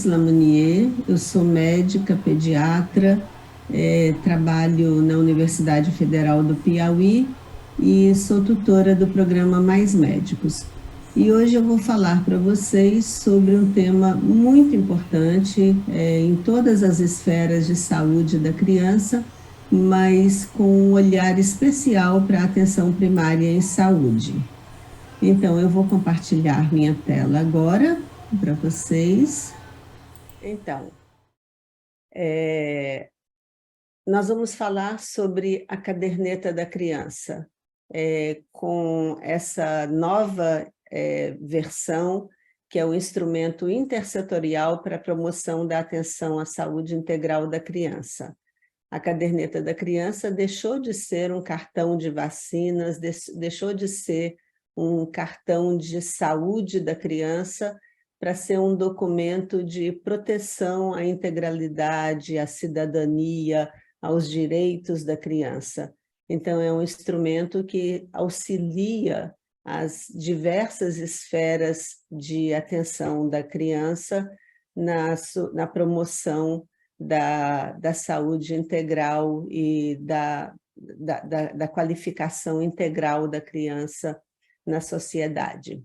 Ângela Munier, eu sou médica, pediatra, trabalho na Universidade Federal do Piauí e sou tutora do programa Mais Médicos. E hoje eu vou falar para vocês sobre um tema muito importante em todas as esferas de saúde da criança, mas com um olhar especial para a atenção primária em saúde. Então, eu vou compartilhar minha tela agora para vocês. Então, nós vamos falar sobre a caderneta da criança, com essa nova versão, que é o instrumento intersetorial para a promoção da atenção à saúde integral da criança. A caderneta da criança deixou de ser um cartão de vacinas, deixou de ser um cartão de saúde da criança para ser um documento de proteção à integralidade, à cidadania, aos direitos da criança. Então, é um instrumento que auxilia as diversas esferas de atenção da criança na promoção da saúde integral e da qualificação integral da criança na sociedade.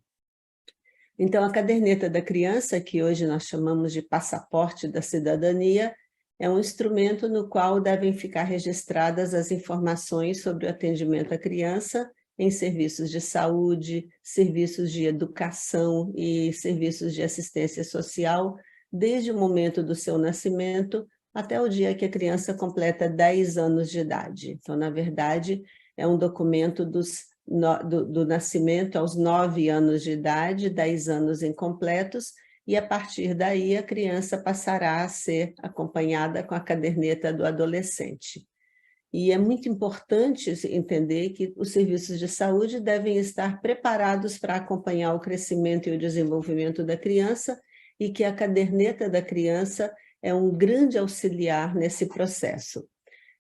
Então, a caderneta da criança, que hoje nós chamamos de passaporte da cidadania, é um instrumento no qual devem ficar registradas as informações sobre o atendimento à criança em serviços de saúde, serviços de educação e serviços de assistência social, desde o momento do seu nascimento até o dia que a criança completa 10 anos de idade. Então, na verdade, é um documento do nascimento aos 9 anos de idade, 10 anos incompletos, e a partir daí a criança passará a ser acompanhada com a caderneta do adolescente. E é muito importante entender que os serviços de saúde devem estar preparados para acompanhar o crescimento e o desenvolvimento da criança, e que a caderneta da criança é um grande auxiliar nesse processo.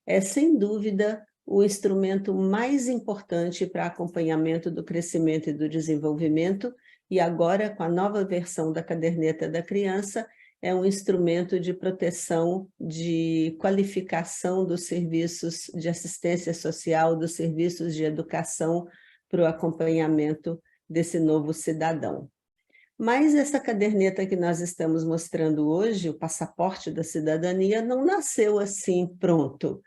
É, sem dúvida, o instrumento mais importante para acompanhamento do crescimento e do desenvolvimento, e agora, com a nova versão da caderneta da criança, é um instrumento de proteção, de qualificação dos serviços de assistência social, dos serviços de educação para o acompanhamento desse novo cidadão. Mas essa caderneta que nós estamos mostrando hoje, o passaporte da cidadania, não nasceu assim pronto.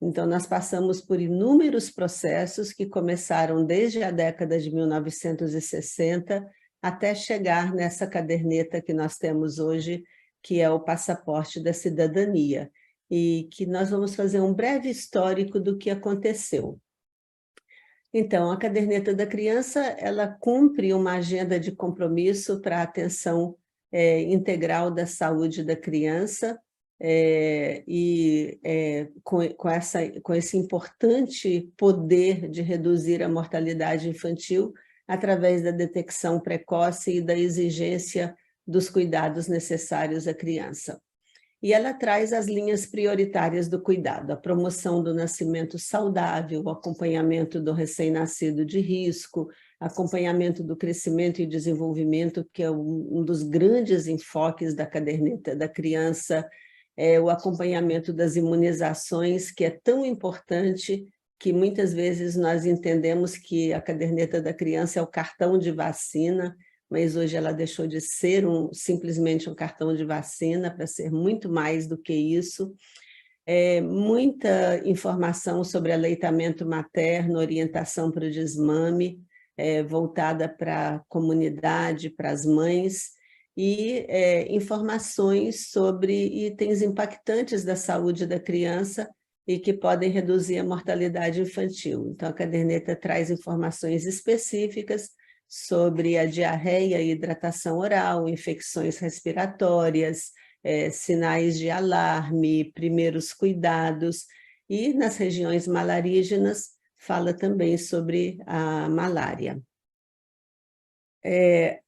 Então, nós passamos por inúmeros processos que começaram desde a década de 1960 até chegar nessa caderneta que nós temos hoje, que é o passaporte da cidadania, e que nós vamos fazer um breve histórico do que aconteceu. Então, a caderneta da criança, ela cumpre uma agenda de compromisso para a atenção integral da saúde da criança, com esse importante poder de reduzir a mortalidade infantil através da detecção precoce e da exigência dos cuidados necessários à criança. E ela traz as linhas prioritárias do cuidado, a promoção do nascimento saudável, o acompanhamento do recém-nascido de risco, acompanhamento do crescimento e desenvolvimento, que é um dos grandes enfoques da caderneta da criança, o acompanhamento das imunizações, que é tão importante que muitas vezes nós entendemos que a caderneta da criança é o cartão de vacina, mas hoje ela deixou de ser simplesmente um cartão de vacina para ser muito mais do que isso. Muita informação sobre aleitamento materno, orientação para o desmame, voltada para a comunidade, para as mães, e informações sobre itens impactantes da saúde da criança e que podem reduzir a mortalidade infantil. Então, a caderneta traz informações específicas sobre a diarreia e hidratação oral, infecções respiratórias, sinais de alarme, primeiros cuidados, e nas regiões malarígenas fala também sobre a malária.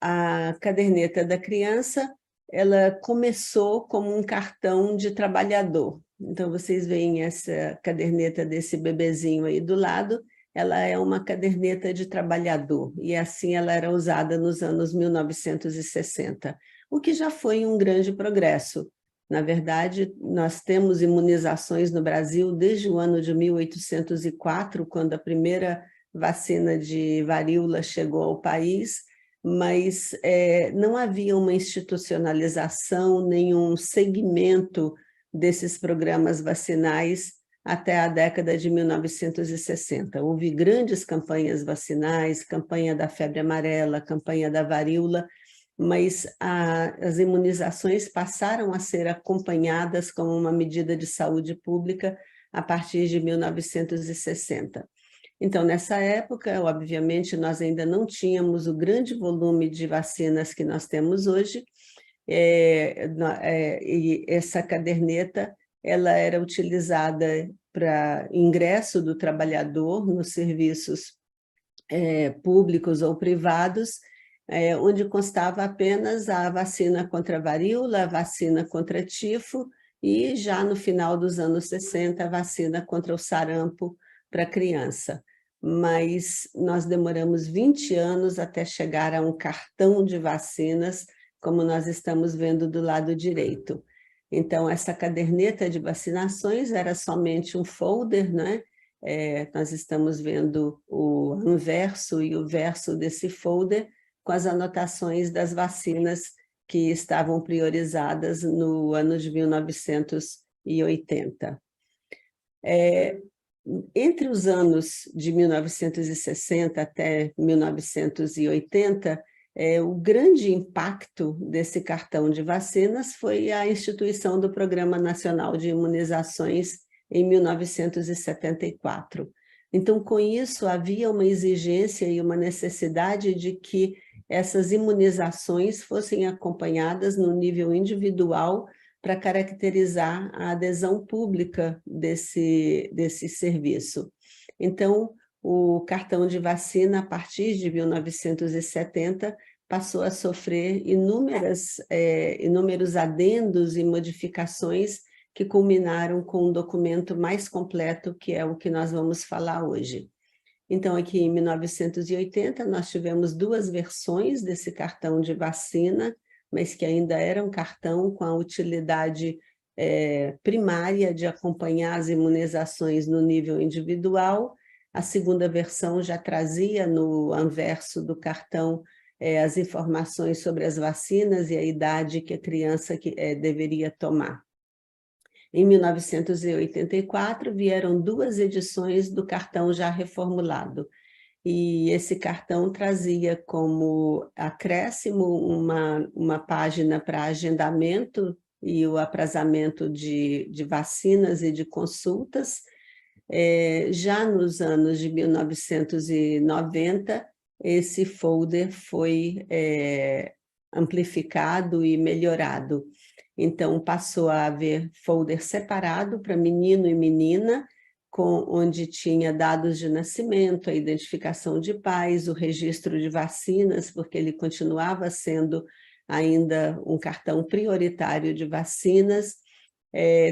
A caderneta da criança, ela começou como um cartão de trabalhador. Então, vocês veem essa caderneta desse bebezinho aí do lado, ela é uma caderneta de trabalhador, e assim ela era usada nos anos 1960. o que já foi um grande progresso. Na verdade, nós temos imunizações no Brasil desde o ano de 1804, quando a primeira vacina de varíola chegou ao país, mas não havia uma institucionalização, nenhum segmento desses programas vacinais até a década de 1960. Houve grandes campanhas vacinais, campanha da febre amarela, campanha da varíola, mas as imunizações passaram a ser acompanhadas como uma medida de saúde pública a partir de 1960. Então, nessa época, obviamente, nós ainda não tínhamos o grande volume de vacinas que nós temos hoje, e essa caderneta ela era utilizada para ingresso do trabalhador nos serviços públicos ou privados, onde constava apenas a vacina contra a varíola, a vacina contra tifo e já no final dos anos 60 a vacina contra o sarampo para criança. Mas nós demoramos 20 anos até chegar a um cartão de vacinas, como nós estamos vendo do lado direito. Então, essa caderneta de vacinações era somente um folder, né? Nós estamos vendo o anverso e o verso desse folder com as anotações das vacinas que estavam priorizadas no ano de 1980. Entre os anos de 1960 até 1980, o grande impacto desse cartão de vacinas foi a instituição do Programa Nacional de Imunizações em 1974. Então, com isso, havia uma exigência e uma necessidade de que essas imunizações fossem acompanhadas no nível individual para caracterizar a adesão pública desse serviço. Então, o cartão de vacina, a partir de 1970, passou a sofrer inúmeros adendos e modificações que culminaram com um documento mais completo, que é o que nós vamos falar hoje. Então, aqui em 1980, nós tivemos duas versões desse cartão de vacina, mas que ainda era um cartão com a utilidade primária de acompanhar as imunizações no nível individual. A segunda versão já trazia no anverso do cartão as informações sobre as vacinas e a idade que a criança deveria tomar. Em 1984, vieram duas edições do cartão já reformulado, e esse cartão trazia como acréscimo uma página para agendamento e o aprazamento de vacinas e de consultas. Já nos anos de 1990, esse folder foi amplificado e melhorado. Então, passou a haver folder separado para menino e menina, onde tinha dados de nascimento, a identificação de pais, o registro de vacinas, porque ele continuava sendo ainda um cartão prioritário de vacinas,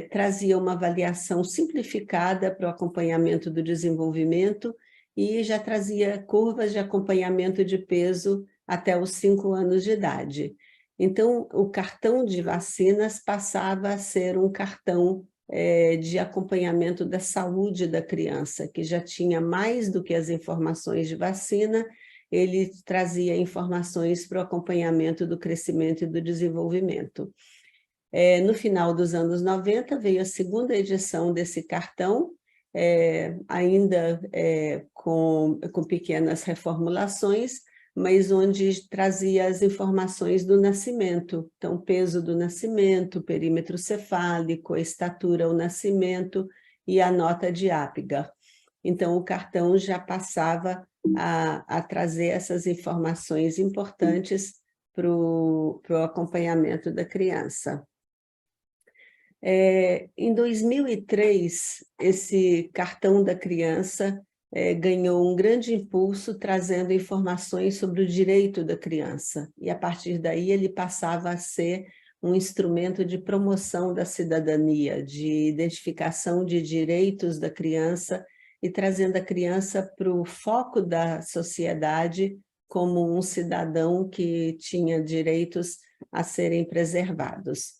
trazia uma avaliação simplificada para o acompanhamento do desenvolvimento e já trazia curvas de acompanhamento de peso até os 5 anos de idade. Então, o cartão de vacinas passava a ser um cartão de acompanhamento da saúde da criança, que já tinha mais do que as informações de vacina, ele trazia informações para o acompanhamento do crescimento e do desenvolvimento. No final dos anos 90, veio a segunda edição desse cartão, ainda com pequenas reformulações, mas onde trazia as informações do nascimento, então peso do nascimento, perímetro cefálico, a estatura ao nascimento e a nota de Apgar. Então o cartão já passava a trazer essas informações importantes para o acompanhamento da criança. Em 2003, esse cartão da criança ganhou um grande impulso, trazendo informações sobre o direito da criança. E, a partir daí, ele passava a ser um instrumento de promoção da cidadania, de identificação de direitos da criança e trazendo a criança para o foco da sociedade como um cidadão que tinha direitos a serem preservados.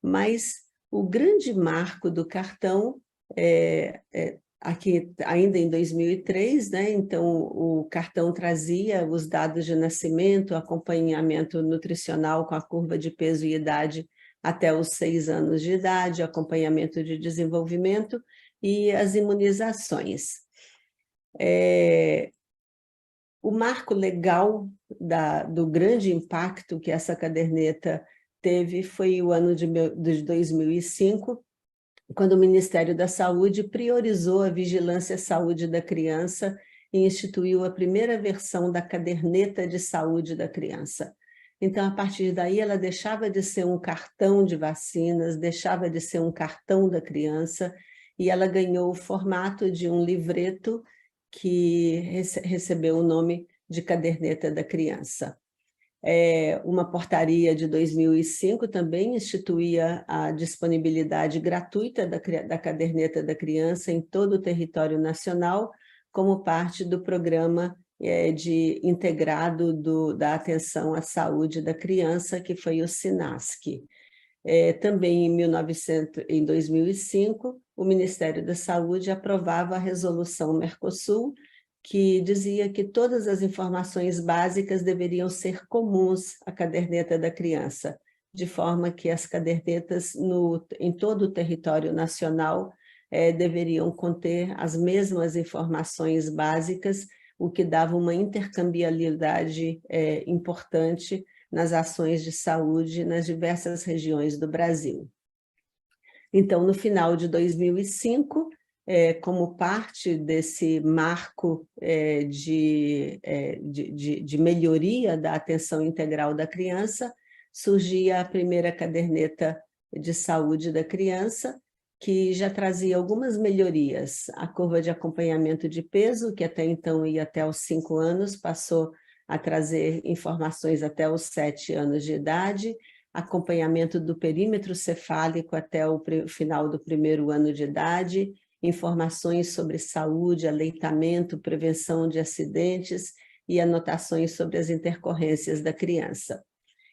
Mas o grande marco do cartão aqui ainda em 2003, né? Então o cartão trazia os dados de nascimento, acompanhamento nutricional com a curva de peso e idade até os 6 anos de idade, acompanhamento de desenvolvimento e as imunizações. O marco legal do grande impacto que essa caderneta teve foi o ano de 2005, quando o Ministério da Saúde priorizou a vigilância à saúde da criança e instituiu a primeira versão da caderneta de saúde da criança. Então, a partir daí, ela deixava de ser um cartão de vacinas, deixava de ser um cartão da criança, e ela ganhou o formato de um livreto que recebeu o nome de caderneta da criança. Uma portaria de 2005 também instituía a disponibilidade gratuita da caderneta da criança em todo o território nacional, como parte do programa integrado da atenção à saúde da criança, que foi o SINASC. Também em 2005, o Ministério da Saúde aprovava a resolução Mercosul, que dizia que todas as informações básicas deveriam ser comuns à caderneta da criança, de forma que as cadernetas em todo o território nacional deveriam conter as mesmas informações básicas, o que dava uma intercambiabilidade importante nas ações de saúde nas diversas regiões do Brasil. Então, no final de 2005, como parte desse marco de melhoria da atenção integral da criança, surgia a primeira caderneta de saúde da criança, que já trazia algumas melhorias. A curva de acompanhamento de peso, que até então ia até os 5 anos, passou a trazer informações até os 7 anos de idade, acompanhamento do perímetro cefálico até o final do 1º ano de idade, informações sobre saúde, aleitamento, prevenção de acidentes e anotações sobre as intercorrências da criança.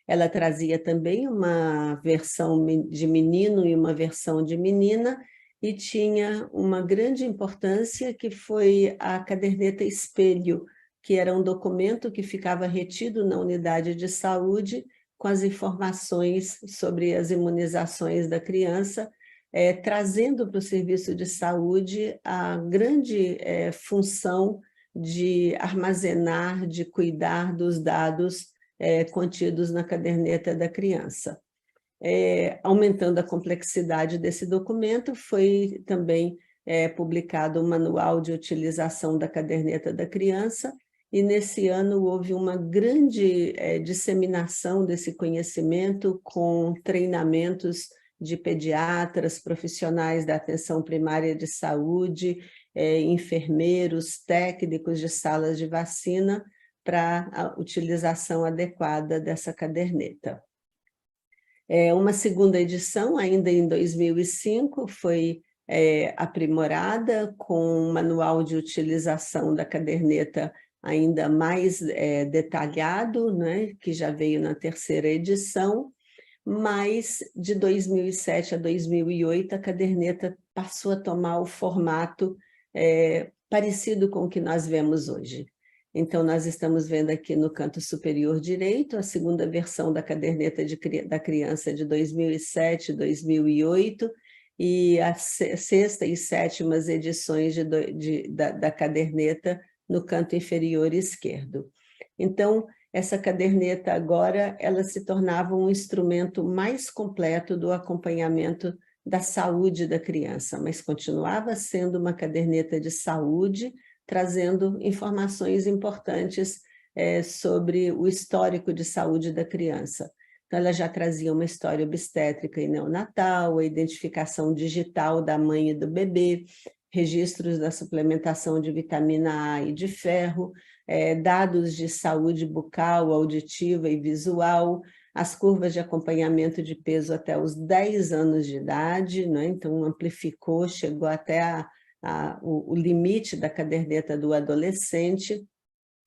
Ela trazia também uma versão de menino e uma versão de menina, e tinha uma grande importância, que foi a caderneta espelho, que era um documento que ficava retido na unidade de saúde com as informações sobre as imunizações da criança, trazendo para o serviço de saúde a grande função de armazenar, de cuidar dos dados contidos na caderneta da criança. Aumentando a complexidade desse documento, foi também publicado o Manual de Utilização da Caderneta da Criança, e nesse ano houve uma grande disseminação desse conhecimento com treinamentos de pediatras, profissionais da atenção primária de saúde, enfermeiros, técnicos de salas de vacina, para a utilização adequada dessa caderneta. Uma segunda edição, ainda em 2005, foi aprimorada com um manual de utilização da caderneta ainda mais detalhado, né, que já veio na 3ª edição, mas de 2007 a 2008 a caderneta passou a tomar o formato parecido com o que nós vemos hoje. Então, nós estamos vendo aqui no canto superior direito a segunda versão da caderneta da criança de 2007, 2008, e a 6ª e 7ª edições da caderneta no canto inferior esquerdo. Então, essa caderneta agora, ela se tornava um instrumento mais completo do acompanhamento da saúde da criança, mas continuava sendo uma caderneta de saúde, trazendo informações importantes sobre o histórico de saúde da criança. Então, ela já trazia uma história obstétrica e neonatal, a identificação digital da mãe e do bebê, registros da suplementação de vitamina A e de ferro, dados de saúde bucal, auditiva e visual, as curvas de acompanhamento de peso até os 10 anos de idade, né? Então amplificou, chegou até o limite da caderneta do adolescente,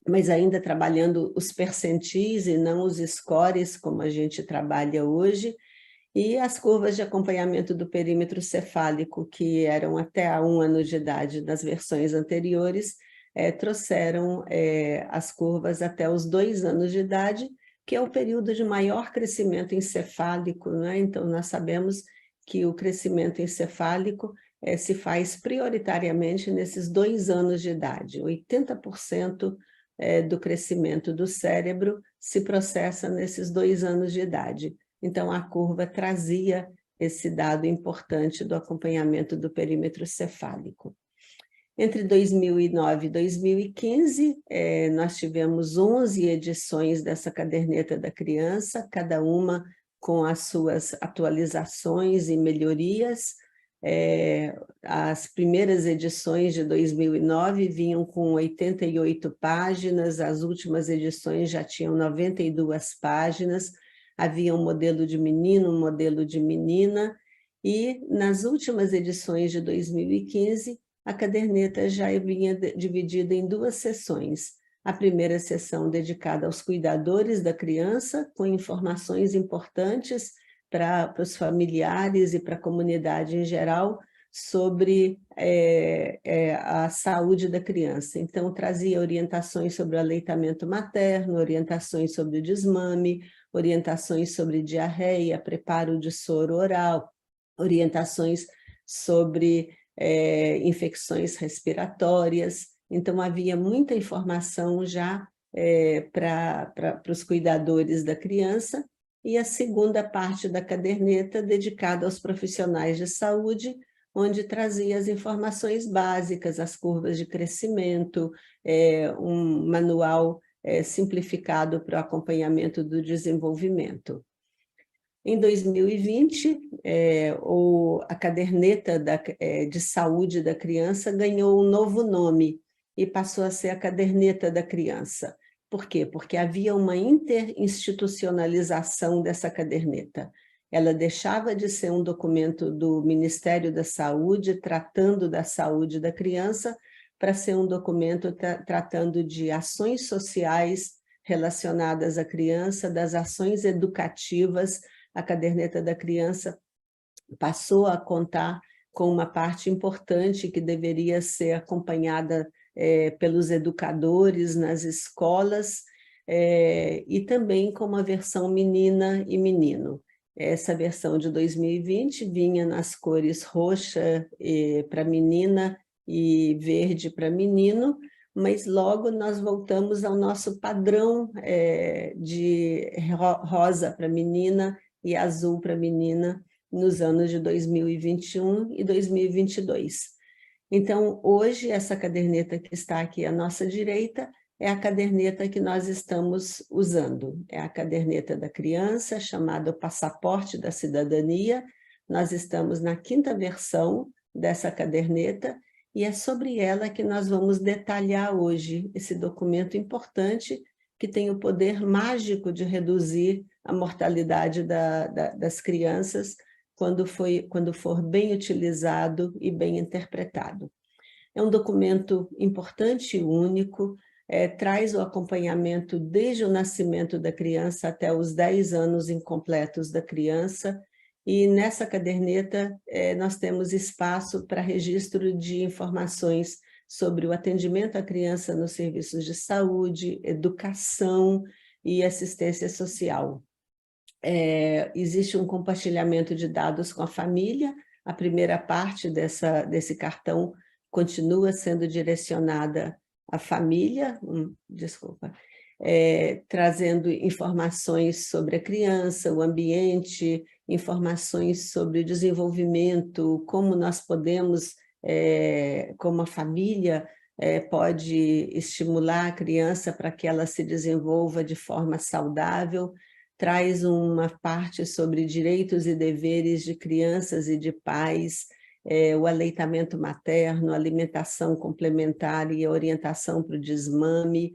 mas ainda trabalhando os percentis e não os scores, como a gente trabalha hoje, e as curvas de acompanhamento do perímetro cefálico, que eram até há 1 ano de idade nas versões anteriores, trouxeram as curvas até os 2 anos de idade, que é o período de maior crescimento encefálico, né? Então, nós sabemos que o crescimento encefálico se faz prioritariamente nesses 2 anos de idade. 80% do crescimento do cérebro se processa nesses 2 anos de idade. Então, a curva trazia esse dado importante do acompanhamento do perímetro cefálico. Entre 2009 e 2015, nós tivemos 11 edições dessa caderneta da criança, cada uma com as suas atualizações e melhorias. As primeiras edições de 2009 vinham com 88 páginas, as últimas edições já tinham 92 páginas, havia um modelo de menino, um modelo de menina, e nas últimas edições de 2015, a caderneta já vinha dividida em 2 sessões. A primeira sessão dedicada aos cuidadores da criança, com informações importantes para os familiares e para a comunidade em geral, sobre a saúde da criança. Então, trazia orientações sobre o aleitamento materno, orientações sobre o desmame, orientações sobre diarreia, preparo de soro oral, orientações sobre infecções respiratórias. Então, havia muita informação já para os cuidadores da criança, e a segunda parte da caderneta dedicada aos profissionais de saúde, onde trazia as informações básicas, as curvas de crescimento, um manual simplificado para o acompanhamento do desenvolvimento. Em 2020, a caderneta de saúde da criança ganhou um novo nome e passou a ser a caderneta da criança. Por quê? Porque havia uma interinstitucionalização dessa caderneta. Ela deixava de ser um documento do Ministério da Saúde, tratando da saúde da criança, para ser um documento tratando de ações sociais relacionadas à criança, das ações educativas. A caderneta da criança passou a contar com uma parte importante que deveria ser acompanhada pelos educadores nas escolas, e também com uma versão menina e menino. Essa versão de 2020 vinha nas cores roxa para menina e verde para menino, mas logo nós voltamos ao nosso padrão de rosa para menina e azul para menina nos anos de 2021 e 2022. Então, hoje, essa caderneta que está aqui à nossa direita é a caderneta que nós estamos usando. É a caderneta da criança, chamada o Passaporte da Cidadania. Nós estamos na 5ª versão dessa caderneta, e é sobre ela que nós vamos detalhar hoje esse documento importante que tem o poder mágico de reduzir a mortalidade das crianças quando for bem utilizado e bem interpretado. É um documento importante e único, traz o acompanhamento desde o nascimento da criança até os 10 anos incompletos da criança, e nessa caderneta nós temos espaço para registro de informações sobre o atendimento à criança nos serviços de saúde, educação e assistência social. Existe um compartilhamento de dados com a família. A primeira parte desse cartão continua sendo direcionada à família, trazendo informações sobre a criança, o ambiente, informações sobre o desenvolvimento, como nós podemos, como a família pode estimular a criança para que ela se desenvolva de forma saudável. Traz uma parte sobre direitos e deveres de crianças e de pais, o aleitamento materno, alimentação complementar e a orientação para o desmame,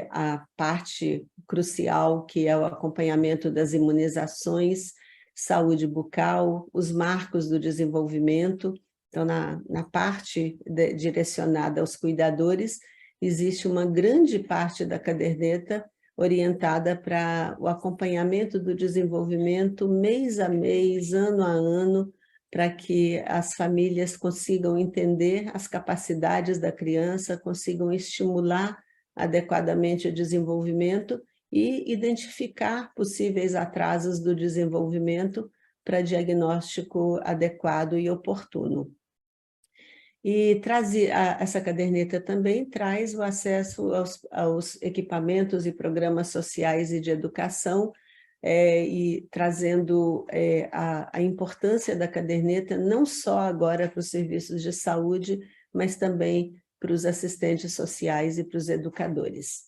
a parte crucial que é o acompanhamento das imunizações, saúde bucal, os marcos do desenvolvimento. Então, na parte direcionada aos cuidadores, existe uma grande parte da caderneta orientada para o acompanhamento do desenvolvimento mês a mês, ano a ano, para que as famílias consigam entender as capacidades da criança, consigam estimular adequadamente o desenvolvimento e identificar possíveis atrasos do desenvolvimento para diagnóstico adequado e oportuno. E essa caderneta também traz o acesso aos equipamentos e programas sociais e de educação, e trazendo a importância da caderneta não só agora para os serviços de saúde, mas também para os assistentes sociais e para os educadores.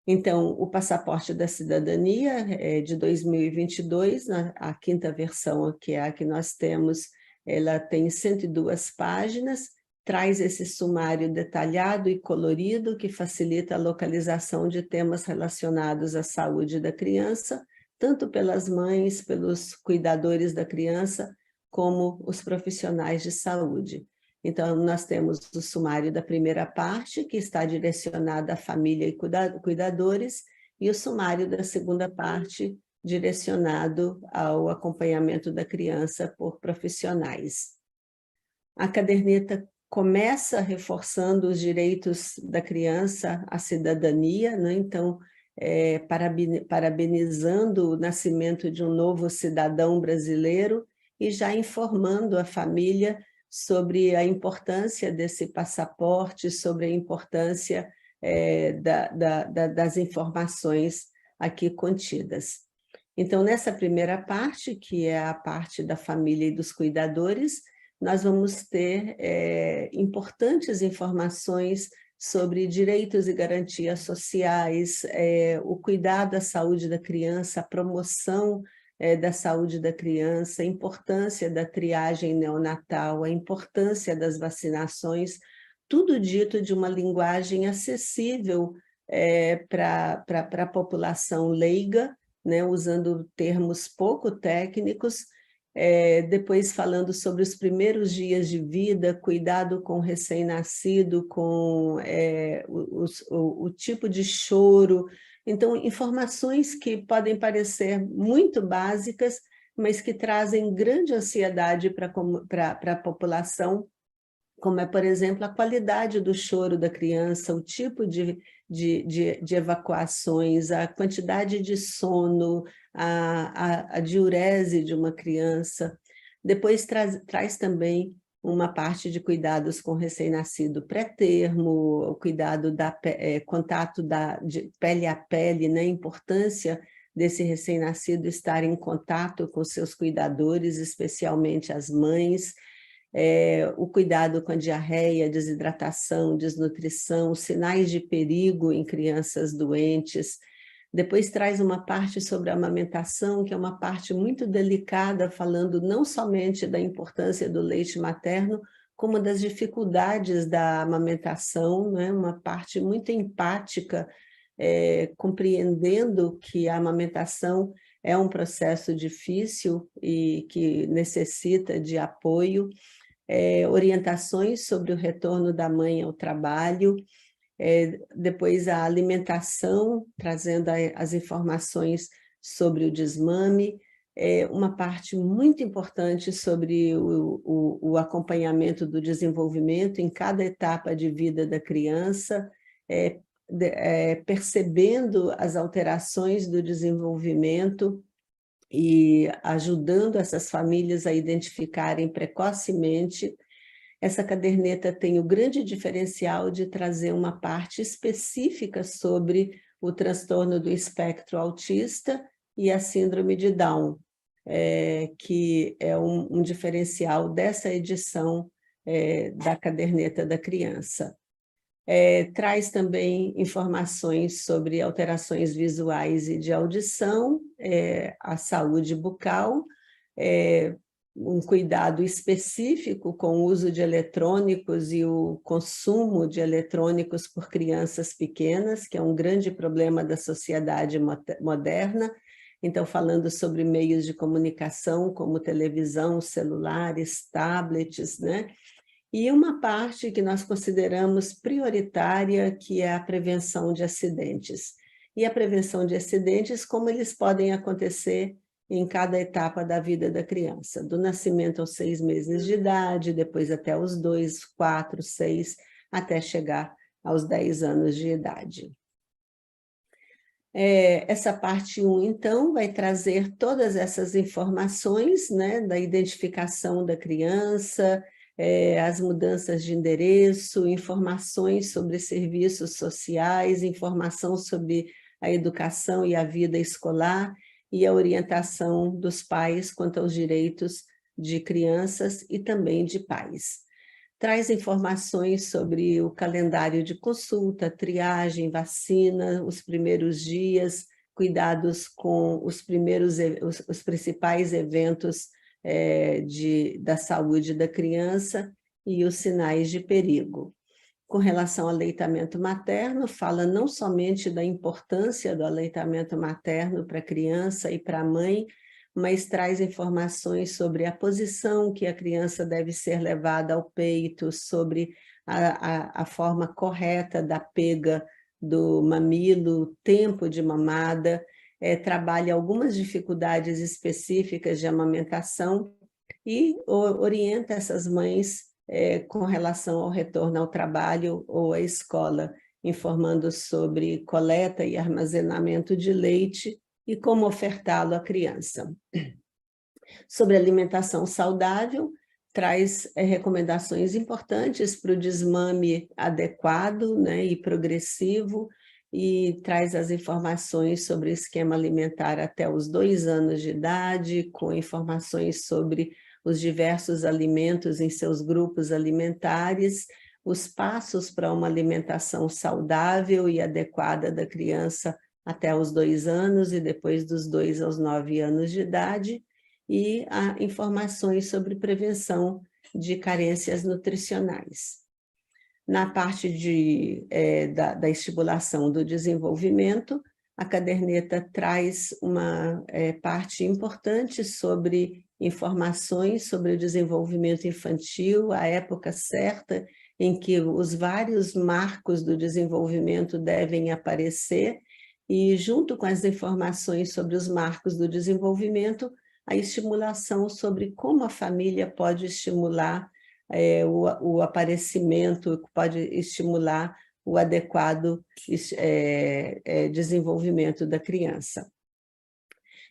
Então, o Passaporte da Cidadania de 2022, a quinta versão, que é a que nós temos, ela tem 102 páginas, traz esse sumário detalhado e colorido que facilita a localização de temas relacionados à saúde da criança, tanto pelas mães, pelos cuidadores da criança, como os profissionais de saúde. Então, nós temos o sumário da primeira parte, que está direcionado à família e cuidadores, e o sumário da segunda parte, direcionado ao acompanhamento da criança por profissionais. A caderneta começa reforçando os direitos da criança à cidadania, né? Então, parabenizando o nascimento de um novo cidadão brasileiro e já informando a família sobre a importância desse passaporte, sobre a importância das informações aqui contidas. Então, nessa primeira parte, que é a parte da família e dos cuidadores, nós vamos ter importantes informações sobre direitos e garantias sociais, o cuidado à saúde da criança, a promoção da saúde da criança, a importância da triagem neonatal, a importância das vacinações, tudo dito de uma linguagem acessível para a população leiga, né, usando termos pouco técnicos, depois falando sobre os primeiros dias de vida, cuidado com o recém-nascido, com o tipo de choro. Então, informações que podem parecer muito básicas, mas que trazem grande ansiedade para a população, como é, por exemplo, a qualidade do choro da criança, o tipo de evacuações, a quantidade de sono, a diurese de uma criança. Depois traz também uma parte de cuidados com recém-nascido pré-termo, o cuidado contato de pele a pele, né? A importância desse recém-nascido estar em contato com seus cuidadores, especialmente as mães, o cuidado com a diarreia, desidratação, desnutrição, sinais de perigo em crianças doentes. Depois traz uma parte sobre a amamentação, que é uma parte muito delicada, falando não somente da importância do leite materno, como das dificuldades da amamentação, né? Uma parte muito empática, compreendendo que a amamentação é um processo difícil e que necessita de apoio, orientações sobre o retorno da mãe ao trabalho, depois a alimentação, trazendo as informações sobre o desmame, uma parte muito importante sobre o acompanhamento do desenvolvimento em cada etapa de vida da criança, percebendo as alterações do desenvolvimento e ajudando essas famílias a identificarem precocemente. Essa caderneta tem o grande diferencial de trazer uma parte específica sobre o transtorno do espectro autista e a síndrome de Down, que é um diferencial dessa edição da caderneta da criança. Traz também informações sobre alterações visuais e de audição, a saúde bucal, um cuidado específico com o uso de eletrônicos e o consumo de eletrônicos por crianças pequenas, que é um grande problema da sociedade moderna. Então, falando sobre meios de comunicação, como televisão, celulares, tablets, né? e uma parte que nós consideramos prioritária, que é a prevenção de acidentes. E a prevenção de acidentes, como eles podem acontecer em cada etapa da vida da criança, do nascimento aos 6 meses de idade, depois até os 2, 4, 6, até chegar aos 10 anos de idade. Essa parte 1, então, vai trazer todas essas informações, né, da identificação da criança, as mudanças de endereço, informações sobre serviços sociais, informação sobre a educação e a vida escolar, e a orientação dos pais quanto aos direitos de crianças e também de pais. Traz informações sobre o calendário de consulta, triagem, vacina, os primeiros dias, cuidados com os principais eventos da saúde da criança e os sinais de perigo. Com relação ao aleitamento materno, fala não somente da importância do aleitamento materno para a criança e para a mãe, mas traz informações sobre a posição que a criança deve ser levada ao peito, sobre a forma correta da pega do mamilo, tempo de mamada, trabalha algumas dificuldades específicas de amamentação e orienta essas mães com relação ao retorno ao trabalho ou à escola, informando sobre coleta e armazenamento de leite e como ofertá-lo à criança. Sobre alimentação saudável, traz recomendações importantes para o desmame adequado, né, e progressivo, e traz as informações sobre o esquema alimentar até os 2 anos de idade, com informações sobre os diversos alimentos em seus grupos alimentares, os passos para uma alimentação saudável e adequada da criança até os 2 anos e depois dos 2 aos 9 anos de idade, e informações sobre prevenção de carências nutricionais. Na parte da estimulação do desenvolvimento, a caderneta traz uma parte importante sobre informações sobre o desenvolvimento infantil, a época certa em que os vários marcos do desenvolvimento devem aparecer, e junto com as informações sobre os marcos do desenvolvimento, a estimulação sobre como a família pode estimular o aparecimento, pode estimular o adequado desenvolvimento da criança.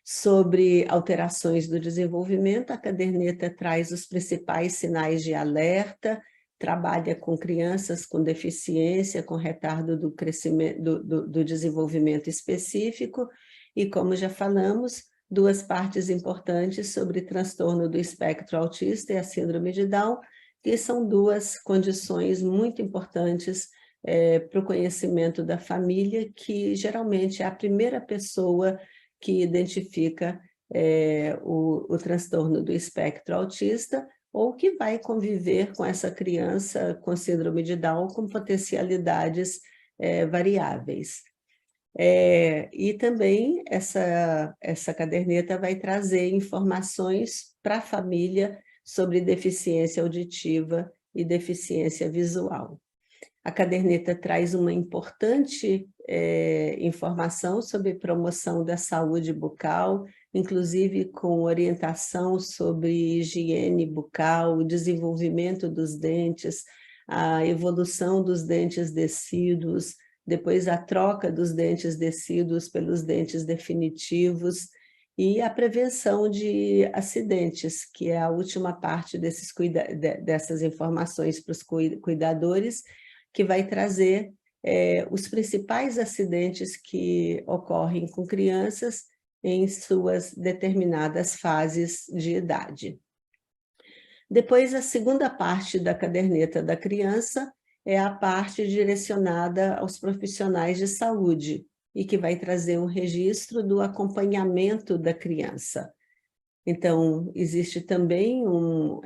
Sobre alterações do desenvolvimento, a caderneta traz os principais sinais de alerta, trabalha com crianças com deficiência, com retardo do crescimento, do desenvolvimento específico, e como já falamos, 2 partes importantes sobre transtorno do espectro autista e a síndrome de Down, que são 2 condições muito importantes para o conhecimento da família, que geralmente é a primeira pessoa que identifica o transtorno do espectro autista, ou que vai conviver com essa criança com síndrome de Down com potencialidades variáveis. E também essa caderneta vai trazer informações para a família sobre deficiência auditiva e deficiência visual. A caderneta traz uma importante informação sobre promoção da saúde bucal, inclusive com orientação sobre higiene bucal, o desenvolvimento dos dentes, a evolução dos dentes decíduos, depois a troca dos dentes decíduos pelos dentes definitivos, e a prevenção de acidentes, que é a última parte dessas informações para os cuidadores, que vai trazer os principais acidentes que ocorrem com crianças em suas determinadas fases de idade. Depois, a segunda parte da caderneta da criança é a parte direcionada aos profissionais de saúde, e que vai trazer um registro do acompanhamento da criança. Então, existe também um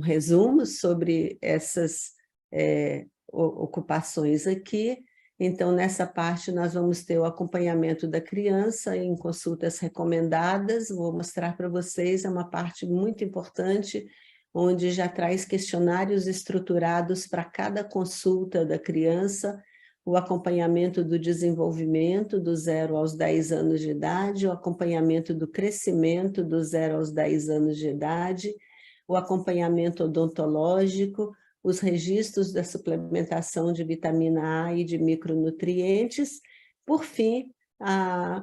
resumo sobre essas ocupações aqui, Então, nessa parte, nós vamos ter o acompanhamento da criança em consultas recomendadas. Vou mostrar para vocês, é uma parte muito importante, onde já traz questionários estruturados para cada consulta da criança, o acompanhamento do desenvolvimento do 0 aos 10 anos de idade, o acompanhamento do crescimento do 0 aos 10 anos de idade, o acompanhamento odontológico, os registros da suplementação de vitamina A e de micronutrientes, por fim,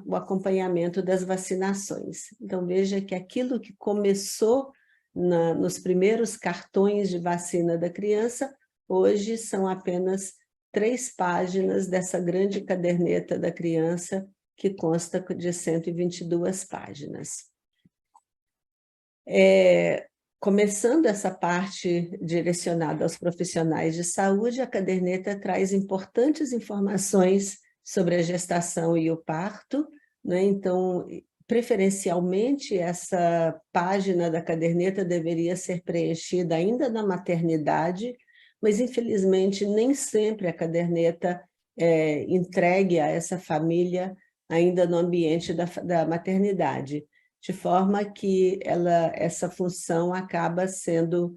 o acompanhamento das vacinações. Então, veja que aquilo que começou nos primeiros cartões de vacina da criança, hoje são apenas 3 páginas dessa grande caderneta da criança, que consta de 122 páginas. Começando essa parte direcionada aos profissionais de saúde, a caderneta traz importantes informações sobre a gestação e o parto, né? Então, preferencialmente, essa página da caderneta deveria ser preenchida ainda na maternidade, mas, infelizmente, nem sempre a caderneta é entregue a essa família ainda no ambiente da maternidade, de forma que essa função acaba sendo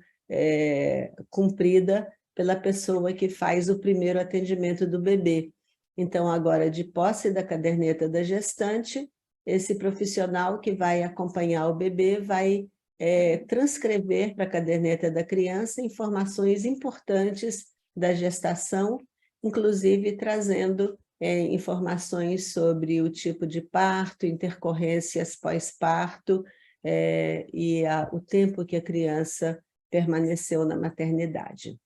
cumprida pela pessoa que faz o primeiro atendimento do bebê. Então, agora, de posse da caderneta da gestante, esse profissional que vai acompanhar o bebê vai transcrever para a caderneta da criança informações importantes da gestação, inclusive trazendo informações sobre o tipo de parto, intercorrências pós-parto e o tempo que a criança permaneceu na maternidade.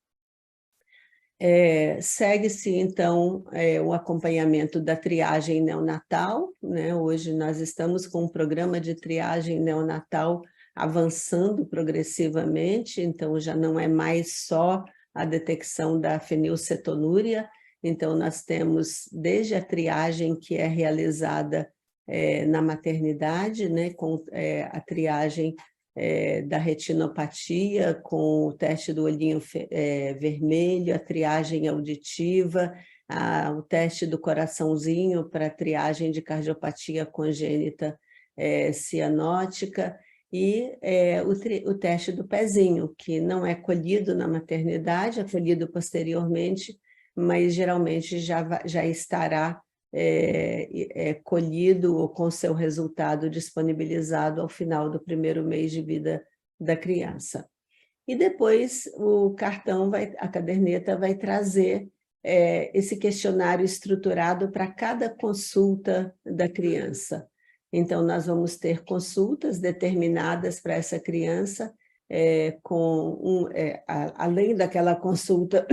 Segue-se, então, o acompanhamento da triagem neonatal, né? Hoje nós estamos com um programa de triagem neonatal avançando progressivamente, então já não é mais só a detecção da fenilcetonúria, então nós temos desde a triagem que é realizada na maternidade, né, com a triagem da retinopatia, com o teste do olhinho vermelho, a triagem auditiva, o teste do coraçãozinho para a triagem de cardiopatia congênita cianótica, e o teste do pezinho, que não é colhido na maternidade, é colhido posteriormente, mas geralmente já estará colhido ou com seu resultado disponibilizado ao final do primeiro mês de vida da criança. E depois a caderneta vai trazer esse questionário estruturado para cada consulta da criança. Então, nós vamos ter consultas determinadas para essa criança, além daquela consulta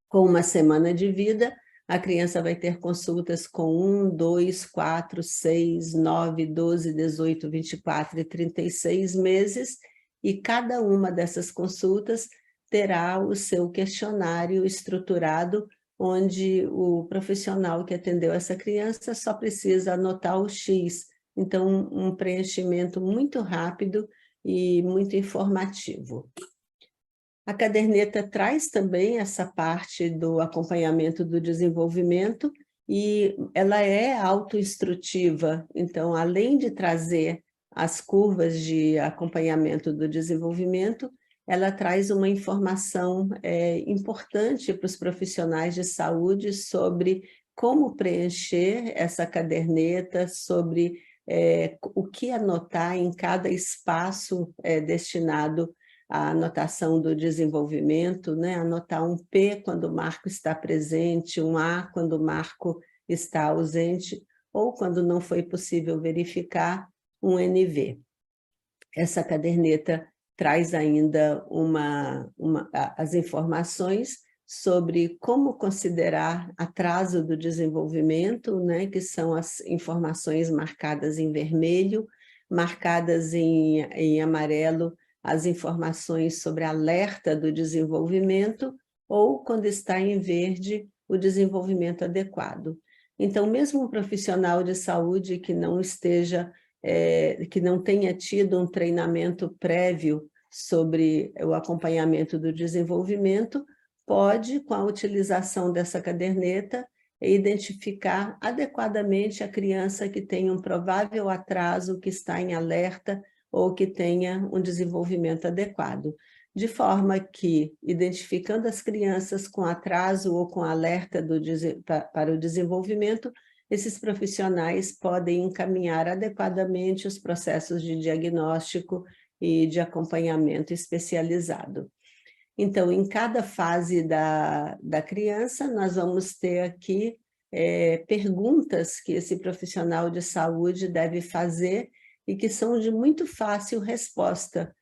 com uma semana de vida, a criança vai ter consultas com 1, 2, 4, 6, 9, 12, 18, 24 e 36 meses, e cada uma dessas consultas terá o seu questionário estruturado, onde o profissional que atendeu essa criança só precisa anotar o X. Então, um preenchimento muito rápido e muito informativo. A caderneta traz também essa parte do acompanhamento do desenvolvimento e ela é autoinstrutiva, então, além de trazer as curvas de acompanhamento do desenvolvimento, ela traz uma informação importante para os profissionais de saúde sobre como preencher essa caderneta, sobre o que anotar em cada espaço destinado à anotação do desenvolvimento, né? Anotar um P quando o marco está presente, um A quando o marco está ausente, ou quando não foi possível verificar, um NV. Essa caderneta traz ainda as informações sobre como considerar atraso do desenvolvimento, né, que são as informações marcadas em vermelho, marcadas em amarelo, as informações sobre alerta do desenvolvimento, ou, quando está em verde, o desenvolvimento adequado. Então, mesmo um profissional de saúde que não que não tenha tido um treinamento prévio sobre o acompanhamento do desenvolvimento, pode, com a utilização dessa caderneta, é identificar adequadamente a criança que tem um provável atraso, que está em alerta ou que tenha um desenvolvimento adequado. De forma que, identificando as crianças com atraso ou com alerta para o desenvolvimento, esses profissionais podem encaminhar adequadamente os processos de diagnóstico e de acompanhamento especializado. Então, em cada fase da criança, nós vamos ter aqui perguntas que esse profissional de saúde deve fazer e que são de muito fácil resposta.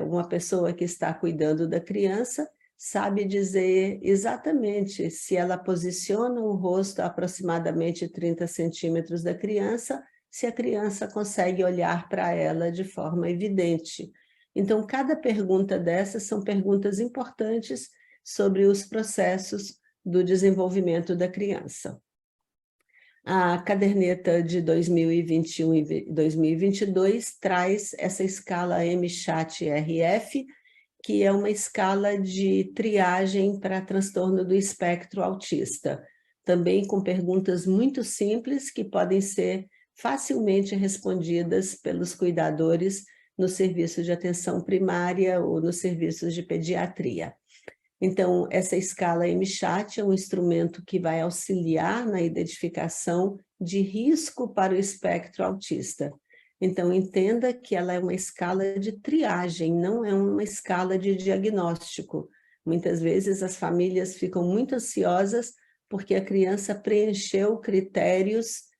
Uma pessoa que está cuidando da criança sabe dizer exatamente se ela posiciona o rosto a aproximadamente 30 centímetros da criança, se a criança consegue olhar para ela de forma evidente. Então, cada pergunta dessas são perguntas importantes sobre os processos do desenvolvimento da criança. A caderneta de 2021 e 2022 traz essa escala MCHAT-RF, que é uma escala de triagem para transtorno do espectro autista, também com perguntas muito simples que podem ser facilmente respondidas pelos cuidadores no serviço de atenção primária ou nos serviços de pediatria. Então, essa escala MCHAT é um instrumento que vai auxiliar na identificação de risco para o espectro autista. Então, entenda que ela é uma escala de triagem, não é uma escala de diagnóstico. Muitas vezes as famílias ficam muito ansiosas porque a criança preencheu critérios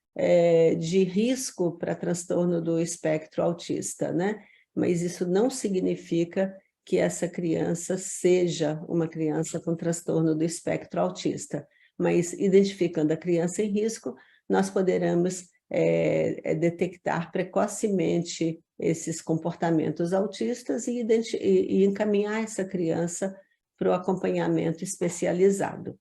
de risco para transtorno do espectro autista, né? Mas isso não significa que essa criança seja uma criança com transtorno do espectro autista. Mas, identificando a criança em risco, nós poderemos detectar precocemente esses comportamentos autistas e encaminhar essa criança para o acompanhamento especializado.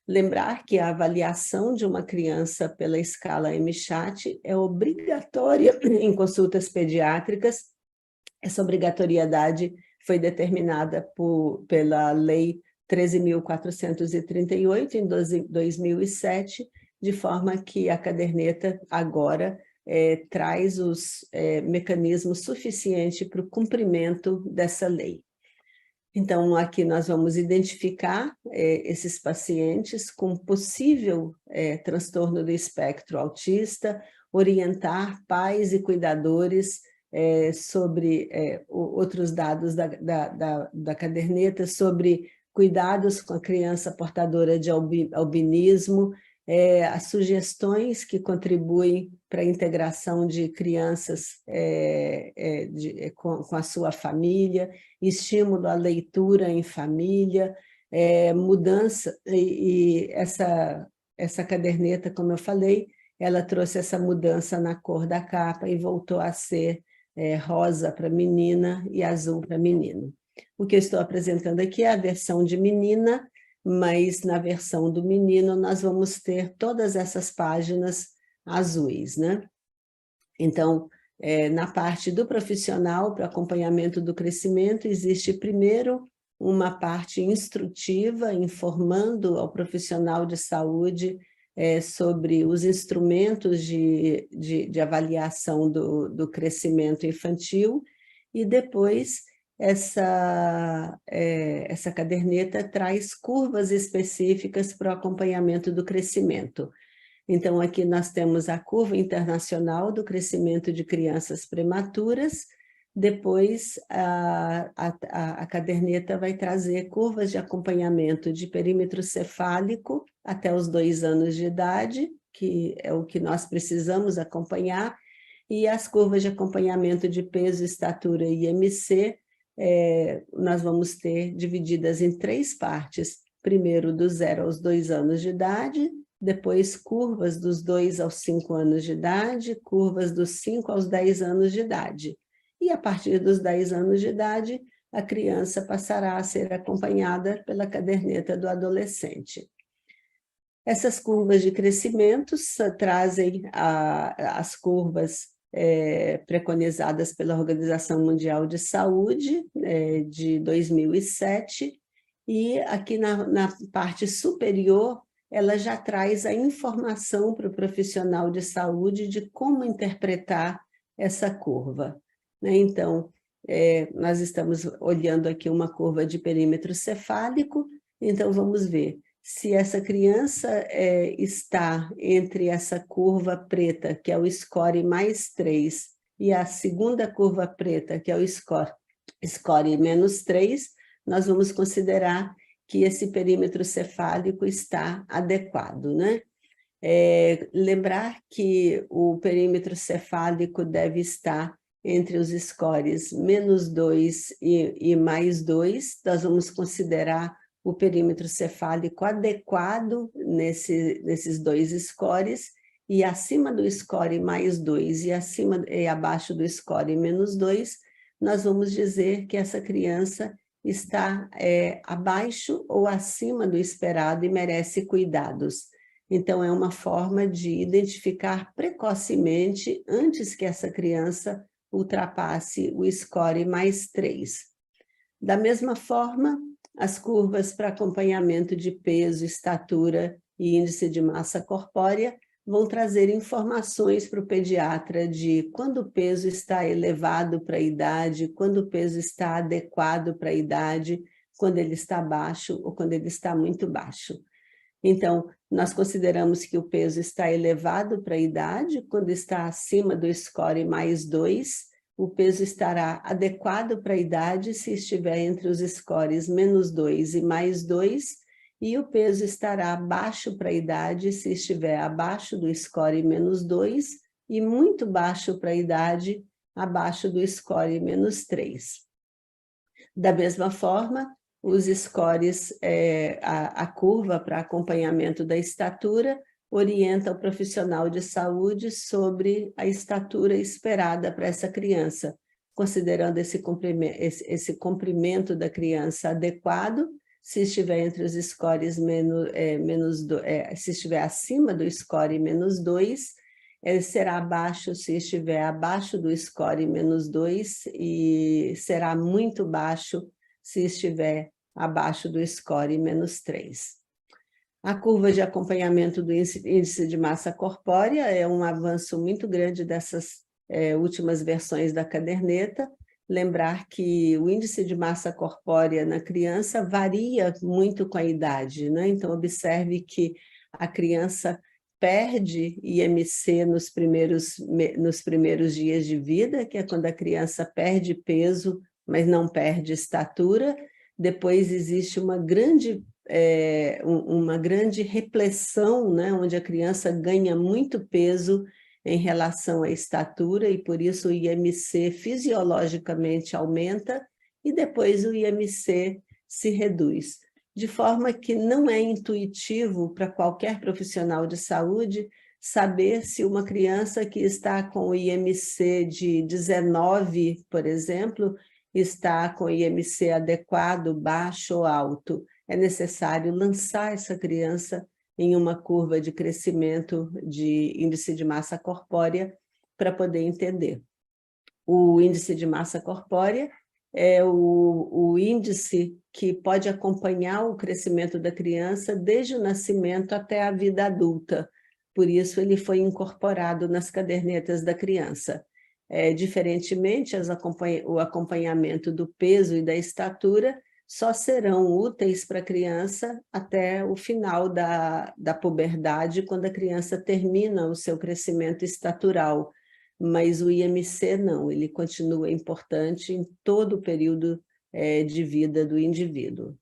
Lembrar que a avaliação de uma criança pela escala MCHAT é obrigatória em consultas pediátricas. Essa obrigatoriedade foi determinada pela Lei 13.438, em 2007, de forma que a caderneta agora traz os mecanismos suficientes para o cumprimento dessa lei. Então, aqui nós vamos identificar esses pacientes com possível transtorno do espectro autista, orientar pais e cuidadores sobre outros dados da caderneta, sobre cuidados com a criança portadora de albinismo, as sugestões que contribuem para a integração de crianças com a sua família, estímulo à leitura em família, mudança, e essa caderneta, como eu falei, ela trouxe essa mudança na cor da capa e voltou a ser rosa para menina e azul para menino. O que eu estou apresentando aqui é a versão de menina, mas na versão do menino nós vamos ter todas essas páginas azuis, né? Então, na parte do profissional, para acompanhamento do crescimento, existe primeiro uma parte instrutiva, informando ao profissional de saúde sobre os instrumentos de avaliação do crescimento infantil, e depois essa caderneta traz curvas específicas para o acompanhamento do crescimento. Então, aqui nós temos a curva internacional do crescimento de crianças prematuras. Depois, a caderneta vai trazer curvas de acompanhamento de perímetro cefálico até os 2 anos de idade, que é o que nós precisamos acompanhar, e as curvas de acompanhamento de peso, estatura e IMC, nós vamos ter divididas em 3 partes. Primeiro, do 0 aos 2 anos de idade, depois curvas dos 2 aos 5 anos de idade, curvas dos 5 aos 10 anos de idade. E a partir dos 10 anos de idade, a criança passará a ser acompanhada pela caderneta do adolescente. Essas curvas de crescimento trazem as curvas preconizadas pela Organização Mundial de Saúde, de 2007, e aqui na parte superior ela já traz a informação para o profissional de saúde de como interpretar essa curva, né? Então, nós estamos olhando aqui uma curva de perímetro cefálico, então vamos ver se essa criança está entre essa curva preta, que é o score mais 3, e a segunda curva preta, que é o score menos 3, nós vamos considerar que esse perímetro cefálico está adequado, né? Lembrar que o perímetro cefálico deve estar entre os scores menos 2 e mais 2, nós vamos considerar o perímetro cefálico adequado nesses dois scores, e acima do score mais 2 e abaixo do score menos 2, nós vamos dizer que essa criança está abaixo ou acima do esperado e merece cuidados. Então, é uma forma de identificar precocemente, antes que essa criança ultrapasse o score mais 3. Da mesma forma, as curvas para acompanhamento de peso, estatura e índice de massa corpórea vão trazer informações para o pediatra de quando o peso está elevado para a idade, quando o peso está adequado para a idade, quando ele está baixo ou quando ele está muito baixo. Então, nós consideramos que o peso está elevado para a idade, quando está acima do score mais 2, o peso estará adequado para a idade se estiver entre os scores menos 2 e mais 2, e o peso estará baixo para a idade se estiver abaixo do score menos 2 e muito baixo para a idade, abaixo do score menos 3. Da mesma forma, os scores, a curva para acompanhamento da estatura orienta o profissional de saúde sobre a estatura esperada para essa criança, considerando esse comprimento da criança adequado. Se estiver entre os scores se estiver acima do score menos 2, ele será abaixo se estiver abaixo do score menos 2 e será muito baixo se estiver abaixo do score menos 3. A curva de acompanhamento do índice de massa corpórea é um avanço muito grande dessas últimas versões da caderneta. Lembrar que o índice de massa corpórea na criança varia muito com a idade, né? Então, observe que a criança perde IMC nos primeiros dias de vida, que é quando a criança perde peso, mas não perde estatura. Depois existe uma grande repressão, né, onde a criança ganha muito peso em relação à estatura, e por isso o IMC fisiologicamente aumenta, e depois o IMC se reduz. De forma que não é intuitivo para qualquer profissional de saúde saber se uma criança que está com o IMC de 19, por exemplo, está com IMC adequado, baixo ou alto. É necessário lançar essa criança em uma curva de crescimento de índice de massa corpórea para poder entender. O índice de massa corpórea é o índice que pode acompanhar o crescimento da criança desde o nascimento até a vida adulta. Por isso, ele foi incorporado nas cadernetas da criança. Diferentemente, o acompanhamento do peso e da estatura só serão úteis para a criança até o final da puberdade, quando a criança termina o seu crescimento estatural. Mas o IMC não, ele continua importante em todo o período de vida do indivíduo.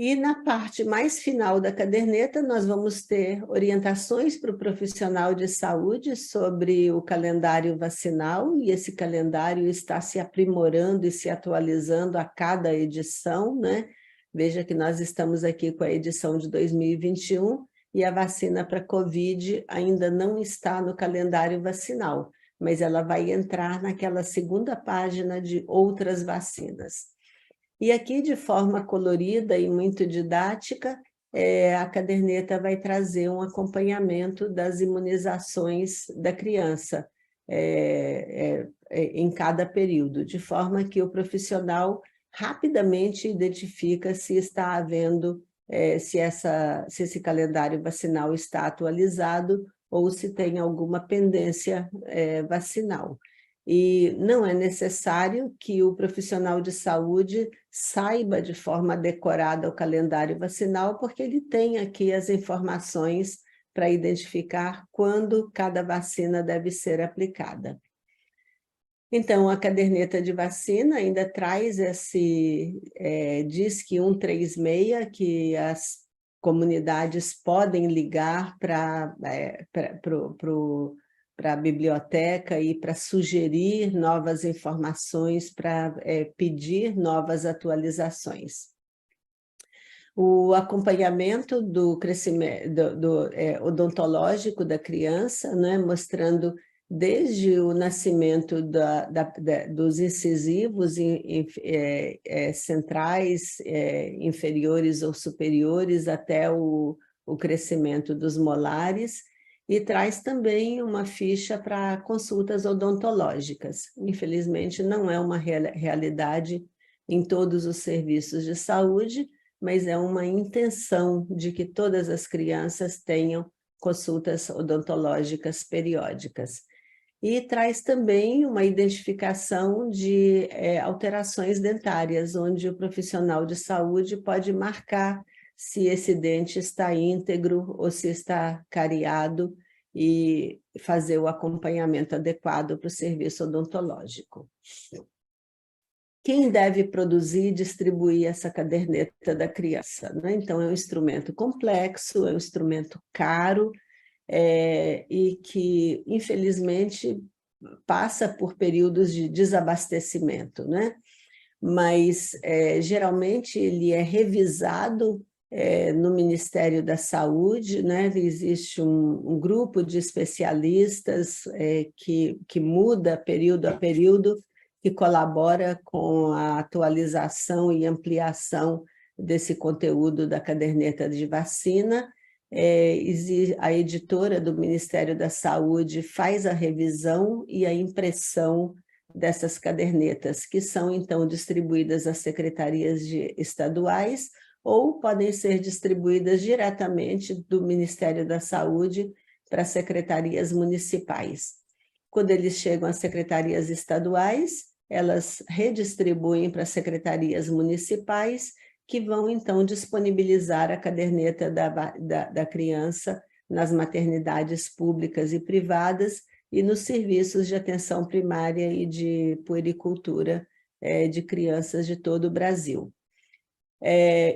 E na parte mais final da caderneta, nós vamos ter orientações para o profissional de saúde sobre o calendário vacinal, e esse calendário está se aprimorando e se atualizando a cada edição, né? Veja que nós estamos aqui com a edição de 2021, e a vacina para COVID ainda não está no calendário vacinal, mas ela vai entrar naquela segunda página de outras vacinas. E aqui, de forma colorida e muito didática, a caderneta vai trazer um acompanhamento das imunizações da criança em cada período, de forma que o profissional rapidamente identifica se está havendo se esse calendário vacinal está atualizado ou se tem alguma pendência vacinal. E não é necessário que o profissional de saúde saiba de forma decorada o calendário vacinal, porque ele tem aqui as informações para identificar quando cada vacina deve ser aplicada. Então, a caderneta de vacina ainda traz DISC 136, que as comunidades podem ligar para a biblioteca e para sugerir novas informações, para pedir novas atualizações. O acompanhamento do crescimento odontológico da criança, né, mostrando desde o nascimento dos incisivos centrais, inferiores ou superiores, até o crescimento dos molares, e traz também uma ficha para consultas odontológicas. Infelizmente, não é uma realidade em todos os serviços de saúde, mas é uma intenção de que todas as crianças tenham consultas odontológicas periódicas. E traz também uma identificação de alterações dentárias, onde o profissional de saúde pode marcar se esse dente está íntegro ou se está cariado e fazer o acompanhamento adequado para o serviço odontológico. Quem deve produzir e distribuir essa caderneta da criança, né? Então, é um instrumento complexo, é um instrumento caro, e que, infelizmente, passa por períodos de desabastecimento, né? Mas, geralmente, ele é revisado no Ministério da Saúde, né? Existe um grupo de especialistas que muda período a período, que colabora com a atualização e ampliação desse conteúdo da caderneta de vacina. A editora do Ministério da Saúde faz a revisão e a impressão dessas cadernetas, que são, então, distribuídas às secretarias estaduais ou podem ser distribuídas diretamente do Ministério da Saúde para as secretarias municipais. Quando eles chegam às secretarias estaduais, elas redistribuem para as secretarias municipais, que vão, então, disponibilizar a caderneta da criança nas maternidades públicas e privadas e nos serviços de atenção primária e de puericultura de crianças de todo o Brasil.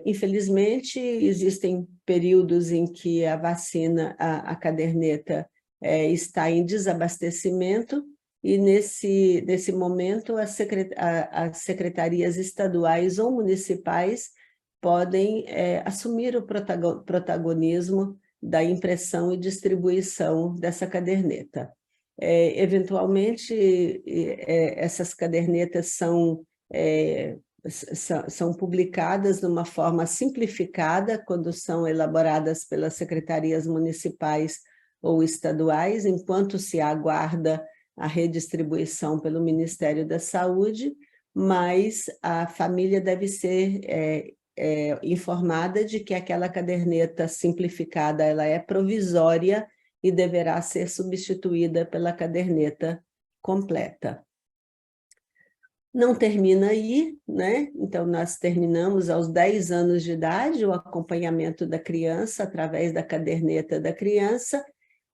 Infelizmente, existem períodos em que a vacina, a caderneta, está em desabastecimento, e nesse momento as secretarias estaduais ou municipais podem assumir o protagonismo da impressão e distribuição dessa caderneta. Eventualmente, essas cadernetas são publicadas de uma forma simplificada quando são elaboradas pelas secretarias municipais ou estaduais, enquanto se aguarda a redistribuição pelo Ministério da Saúde, mas a família deve ser informada de que aquela caderneta simplificada ela é provisória e deverá ser substituída pela caderneta completa. Não termina aí, né? Então, nós terminamos aos 10 anos de idade o acompanhamento da criança através da caderneta da criança,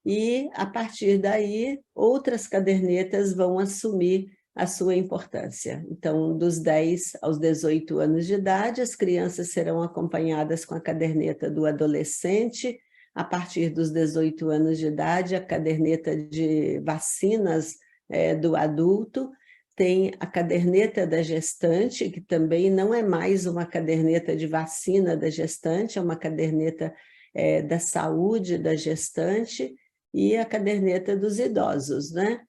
e, a partir daí, outras cadernetas vão assumir a sua importância. Então, dos 10 aos 18 anos de idade, as crianças serão acompanhadas com a caderneta do adolescente. A partir dos 18 anos de idade, a caderneta de vacinas do adulto. Tem a caderneta da gestante, que também não é mais uma caderneta de vacina da gestante, é uma caderneta da saúde da gestante, e a caderneta dos idosos, né?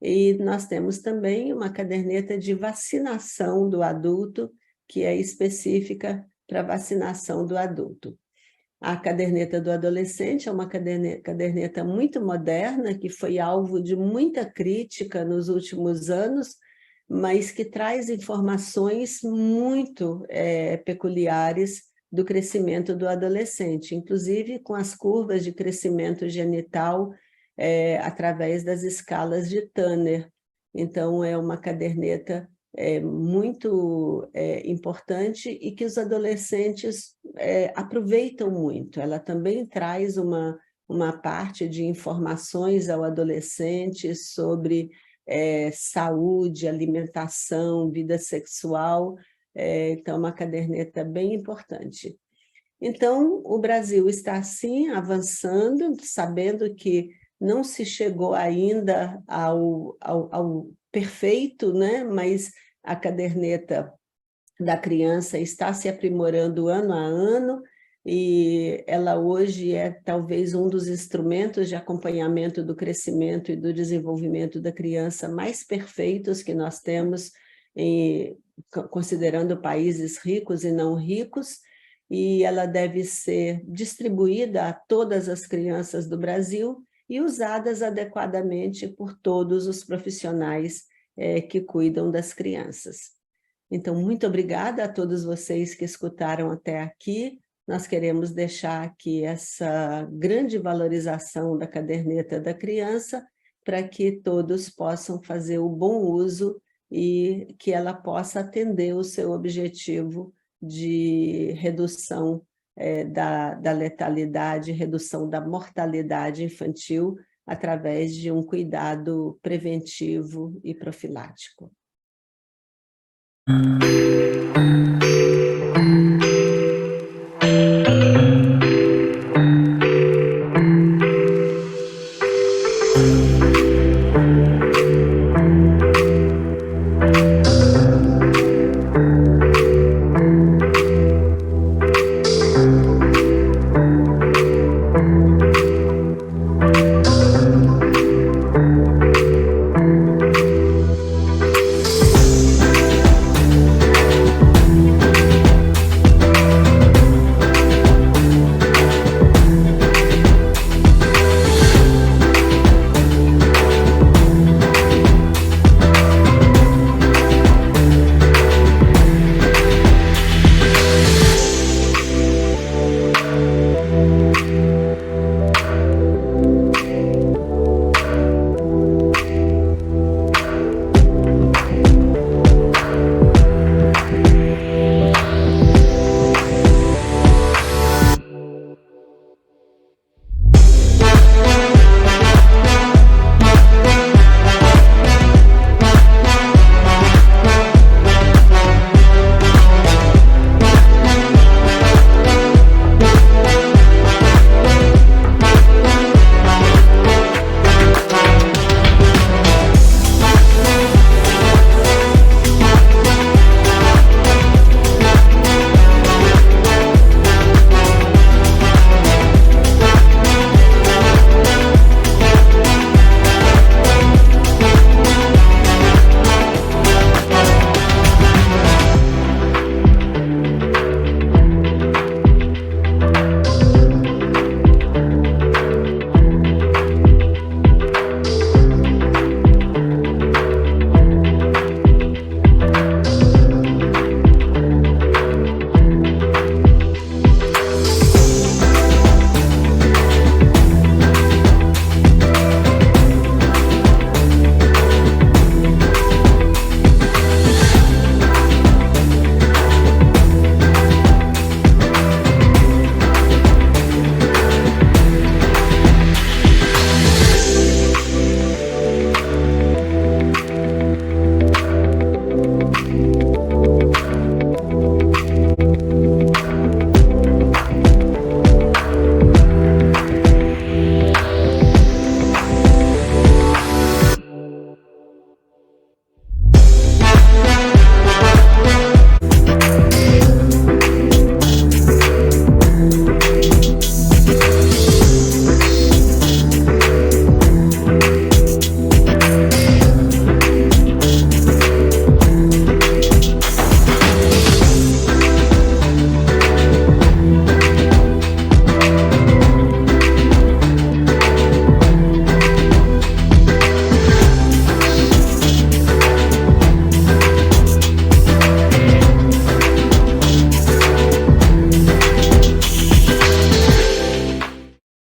E nós temos também uma caderneta de vacinação do adulto, que é específica para vacinação do adulto. A caderneta do adolescente é uma caderneta muito moderna, que foi alvo de muita crítica nos últimos anos, mas que traz informações muito peculiares do crescimento do adolescente, inclusive com as curvas de crescimento genital através das escalas de Tanner. Então, é uma caderneta muito importante e que os adolescentes aproveitam muito. Ela também traz uma parte de informações ao adolescente sobre saúde, alimentação, vida sexual. Então, é uma caderneta bem importante. Então, o Brasil está, sim, avançando, sabendo que não se chegou ainda ao perfeito, né? Mas a caderneta da criança está se aprimorando ano a ano, e ela hoje é talvez um dos instrumentos de acompanhamento do crescimento e do desenvolvimento da criança mais perfeitos que nós temos, considerando países ricos e não ricos, e ela deve ser distribuída a todas as crianças do Brasil e usadas adequadamente por todos os profissionais que cuidam das crianças. Então, muito obrigada a todos vocês que escutaram até aqui. Nós queremos deixar aqui essa grande valorização da caderneta da criança para que todos possam fazer o bom uso e que ela possa atender o seu objetivo de redução da letalidade, redução da mortalidade infantil através de um cuidado preventivo e profilático.